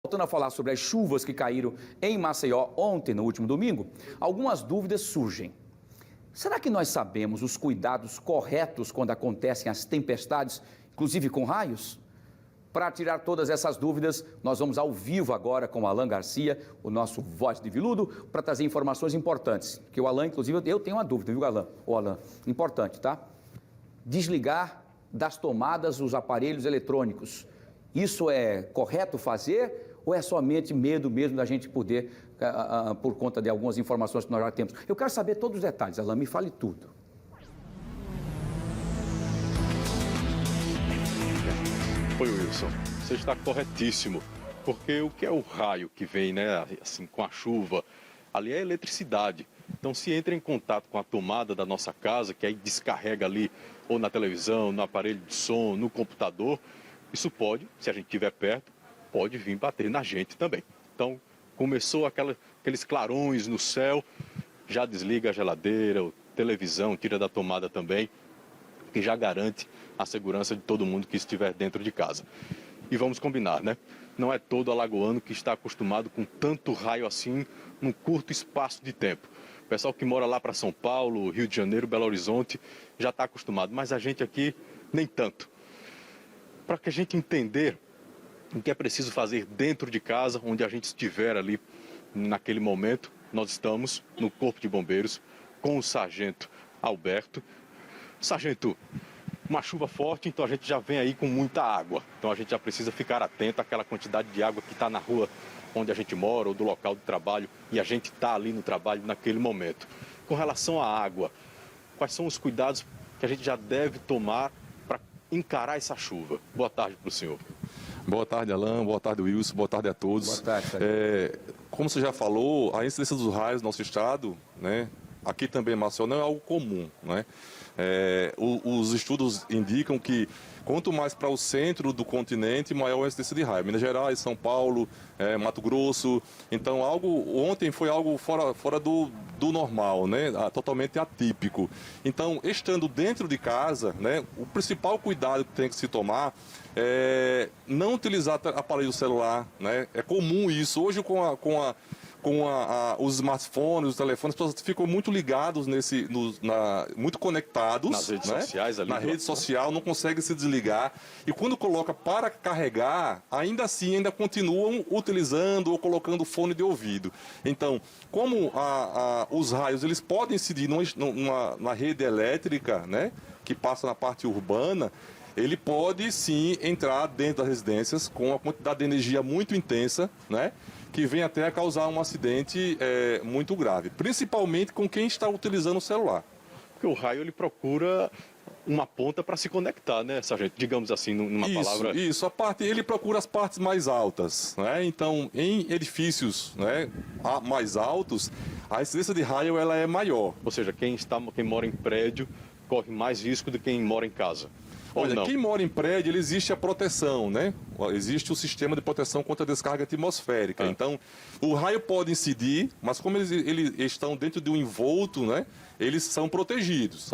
Voltando a falar sobre as chuvas que caíram em Maceió ontem, no último domingo, algumas dúvidas surgem. Será que nós sabemos os cuidados corretos quando acontecem as tempestades, inclusive com raios? Para tirar todas essas dúvidas, nós vamos ao vivo agora com o Alan Garcia, o nosso voz de viludo, para trazer informações importantes. Que o Alan, inclusive, eu tenho uma dúvida, viu, Alan? Ô, Alan, importante, tá? Desligar das tomadas os aparelhos eletrônicos. Isso é correto fazer ou é somente medo mesmo da gente poder, por conta de algumas informações que nós já temos? Eu quero saber todos os detalhes, Alan, me fale tudo. Oi, Wilson, você está corretíssimo, porque o que é o raio que vem, né, assim, com a chuva, ali é eletricidade. Então, se entra em contato com a tomada da nossa casa, que aí descarrega ali, ou na televisão, no aparelho de som, no computador, isso pode, se a gente estiver perto, pode vir bater na gente também. Então, começou aqueles clarões no céu, já desliga a geladeira, a televisão, tira da tomada também, que já garante a segurança de todo mundo que estiver dentro de casa. E vamos combinar, né? Não é todo alagoano que está acostumado com tanto raio assim num curto espaço de tempo. O pessoal que mora lá para São Paulo, Rio de Janeiro, Belo Horizonte, já está acostumado, mas a gente aqui nem tanto. Para que a gente entender o que é preciso fazer dentro de casa, onde a gente estiver ali naquele momento, nós estamos no Corpo de Bombeiros com o Sargento Alberto. Sargento, uma chuva forte, então a gente já vem aí com muita água. Então a gente já precisa ficar atento àquela quantidade de água que está na rua onde a gente mora ou do local de trabalho e a gente está ali no trabalho naquele momento. Com relação à água, quais são os cuidados que a gente já deve tomar para encarar essa chuva? Boa tarde para o senhor. Boa tarde, Alan. Boa tarde, Wilson. Boa tarde a todos. Boa tarde, como você já falou, a incidência dos raios no nosso estado, né, aqui também em Maceió, não é algo comum, né? Os estudos indicam que quanto mais para o centro do continente, maior a incidência de raio. Minas Gerais, São Paulo, Mato Grosso. Então, ontem foi algo fora do normal, né? Totalmente atípico. Então, estando dentro de casa, né, o principal cuidado que tem que se tomar é não utilizar aparelho celular, né? É comum isso. Hoje, os smartphones, os telefones, as pessoas ficam muito ligados muito conectados. Nas redes sociais ali. Na rede social, não consegue se desligar. E quando coloca para carregar, ainda assim, ainda continuam utilizando ou colocando fone de ouvido. Então, como os raios, eles podem incidir na rede elétrica, né, que passa na parte urbana, ele pode sim entrar dentro das residências com uma quantidade de energia muito intensa, né, que vem até a causar um acidente muito grave, principalmente com quem está utilizando o celular. Porque o raio ele procura uma ponta para se conectar, né, sargento? Digamos assim, numa palavra. Isso, ele procura as partes mais altas, né? Então, em edifícios, né, mais altos, a incidência de raio ela é maior. Ou seja, quem mora em prédio corre mais risco do que quem mora em casa. Olha, quem mora em prédio, existe a proteção, né? Existe o sistema de proteção contra a descarga atmosférica. Então, o raio pode incidir, mas como eles estão dentro de um envolto, né? Eles são protegidos,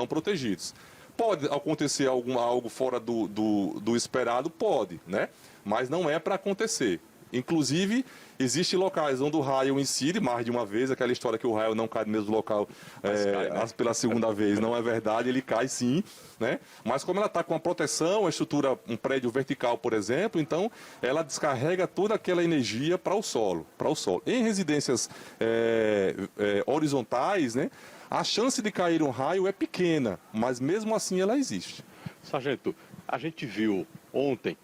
Pode acontecer algo fora do esperado? Pode, né? Mas não é para acontecer. Inclusive, existem locais onde o raio incide mais de uma vez, aquela história que o raio não cai no mesmo local cai, né? pela segunda vez, não é verdade, ele cai sim, né? Mas como ela está com a proteção, a estrutura, um prédio vertical, por exemplo, então ela descarrega toda aquela energia para o solo. Em residências horizontais, né, a chance de cair um raio é pequena, mas mesmo assim ela existe. Sargento, a gente viu ontem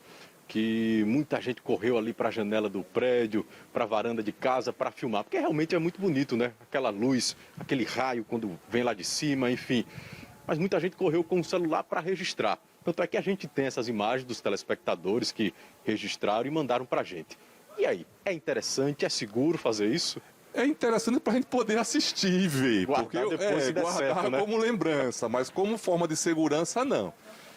que muita gente correu ali para a janela do prédio, para a varanda de casa, para filmar, porque realmente é muito bonito, né? Aquela luz, aquele raio quando vem lá de cima, enfim. Mas muita gente correu com o celular para registrar. Tanto é que a gente tem essas imagens dos telespectadores que registraram e mandaram para a gente. E aí, é interessante, é seguro fazer isso? É interessante para a gente poder assistir e ver, guardar depois se der certo, né? Como lembrança, mas como forma de segurança, não.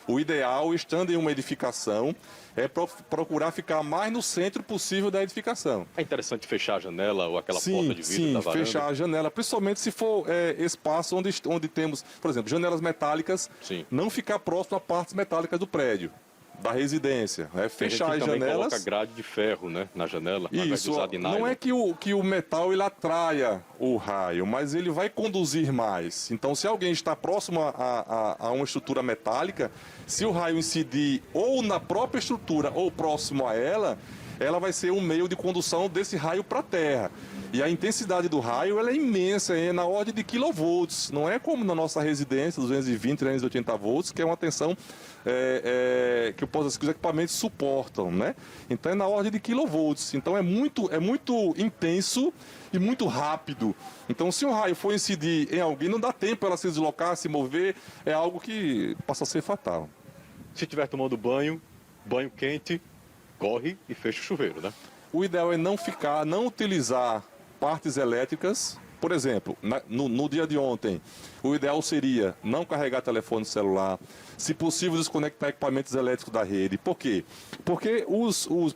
O ideal, estando em uma edificação, é procurar ficar mais no centro possível da edificação. É interessante fechar a janela ou aquela porta de vidro da varanda? Sim, fechar a janela, principalmente se for espaço onde temos, por exemplo, janelas metálicas, não ficar próximo a partes metálicas do prédio. da residência, né? Fechar Tem as gente que também janelas. coloca grade de ferro, né, na janela, ao invés de Isso, usar de nylon. não é que o metal ele atraia o raio, mas ele vai conduzir mais. Então, se alguém está próximo a uma estrutura metálica, se o raio incidir ou na própria estrutura ou próximo a ela, ela vai ser um meio de condução desse raio para a Terra. E a intensidade do raio ela é imensa, é na ordem de quilovolts. Não é como na nossa residência, 220, 380 volts, que é uma tensão que os equipamentos suportam, né? Então é na ordem de quilovolts. Então é muito intenso e muito rápido. Então se um raio for incidir em alguém, não dá tempo ela se deslocar, se mover, é algo que passa a ser fatal. Se estiver tomando banho quente, corre e fecha o chuveiro, né? O ideal é não utilizar partes elétricas. Por exemplo, no dia de ontem, o ideal seria não carregar telefone celular, se possível desconectar equipamentos elétricos da rede. Por quê? Porque,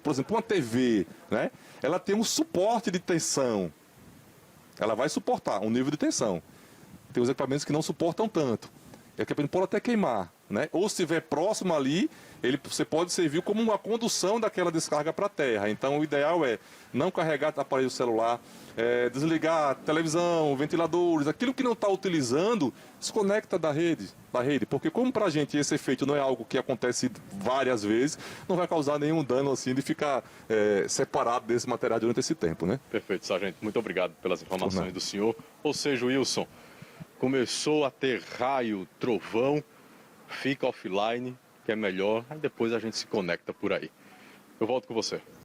por exemplo, uma TV, né, ela tem um suporte de tensão. Ela vai suportar um nível de tensão. Tem os equipamentos que não suportam tanto. O equipamento pode até queimar, né? Ou se estiver próximo ali, você pode servir como uma condução daquela descarga para a terra. Então o ideal é não carregar aparelho celular, desligar televisão, ventiladores, aquilo que não está utilizando, desconecta da rede. Porque como para a gente esse efeito não é algo que acontece várias vezes, não vai causar nenhum dano assim de ficar separado desse material durante esse tempo, né? Perfeito, sargento. Muito obrigado pelas informações do senhor. Ou seja, Wilson, começou a ter raio, trovão, fica offline, que é melhor, aí depois a gente se conecta por aí. Eu volto com você.